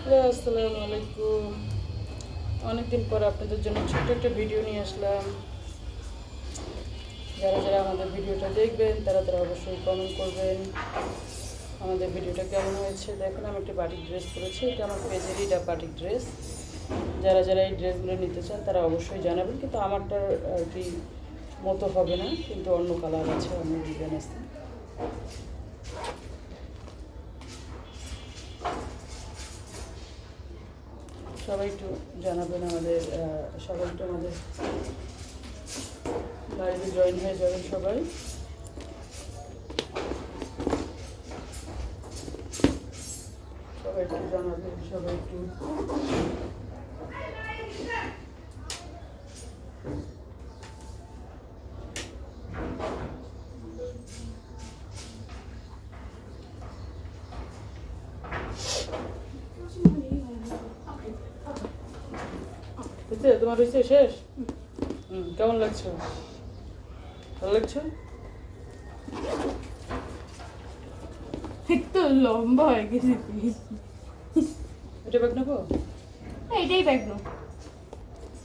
Hello, আসসালামু আলাইকুম। অনেকদিন পর আপনাদের জন্য ছোট্ট একটা ভিডিও নিয়ে আসলাম। যারা যারা আমাদের ভিডিওটা দেখবেন তারা অবশ্যই কমেন্ট করবেন আমাদের ভিডিওটা কেমন হয়েছে। দেখুন, আমি একটা বাটিক ড্রেস পরেছি, এটা আমার পেজেরই এটা বাটিক ড্রেস। যারা যারা এই ড্রেসগুলো নিতে চান তারা অবশ্যই জানাবেন, কিন্তু আমারটার আর কি মতো হবে না, কিন্তু অন্য কালার আছে, অন্য ডিজাইন আছে। সবাই একটু জানাবেন, সবাই একটু আমাদের লাইভে জয়েন হয়ে যাবেন সবাই। সবাই একটু জানাবেন, সবাই একটু তোমার হয়েছে শেষ। কেমন লাগছে? ভালো লাগছে? একটু লম্বা হয়ে গেছে। এটা ব্যাগ নেবো, এটাই ব্যাগ নো,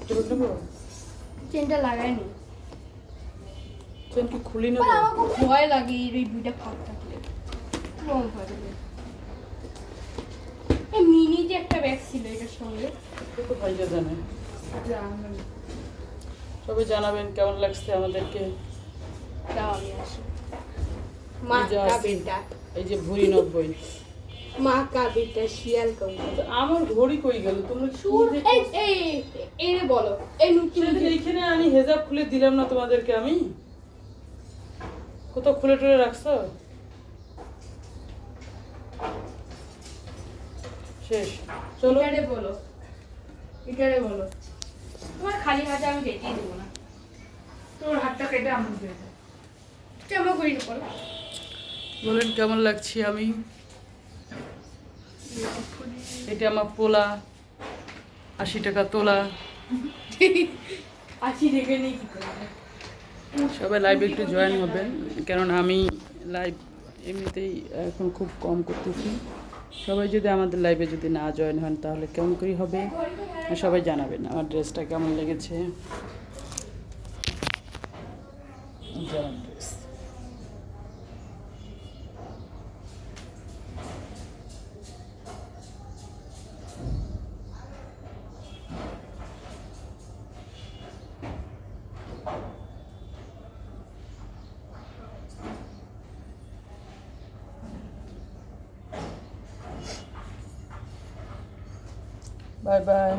এটা ব্যাগ নেবো। চেনটা লাগাইনি। চেন কি খুলি নেবো? আমার খুব ভয় লাগে এই দুইটা ফাঁক থাকলে, খুব ভয় লাগে। এই মিনি যে একটা ব্যাগ ছিল এটার সঙ্গে, তো ভাইয়া জানে। সবাই জানাবেন কেমন লাগছে আমাদেরকে। দাও আমি আসি। মা এই যে কা আসি। বেটা, এই যে ভরি 90। মা কা বেটা শিয়াল কম। আমার ঘড়ি কই গেল? তোমরা সুর এই এই এই রে বলো, এই নতুন সেদিন এইখানে আমি হেজাব খুলে দিলাম না তোমাদেরকে? আমি কোথাও খুলে টুলে রাখছো? শেষ। চলো, এটারে বলো, এটারে বলো। তোমার খালি হাতে আমি দেখিয়ে দেবো না, তোর হাতটা কেটে আমার দিয়ে দাও। জামা করি না বলো। বলেন কেমন লাগছি আমি। এটা আমার পোলা, 80 টাকা তোলা। 80 রেখে নেই কি করবে? সবাই লাইভে একটু জয়েন হবেন, কেননা আমি লাইভ এমনিতেই এখন খুব কম করতেছি। সবাই যদি আমাদের লাইভে যদি না জয়েন হন তাহলে কেমন করে হবে? সবাই জানাবেন আমার ড্রেসটা কেমন লেগেছে। যেমন ড্রেস, বাই বাই।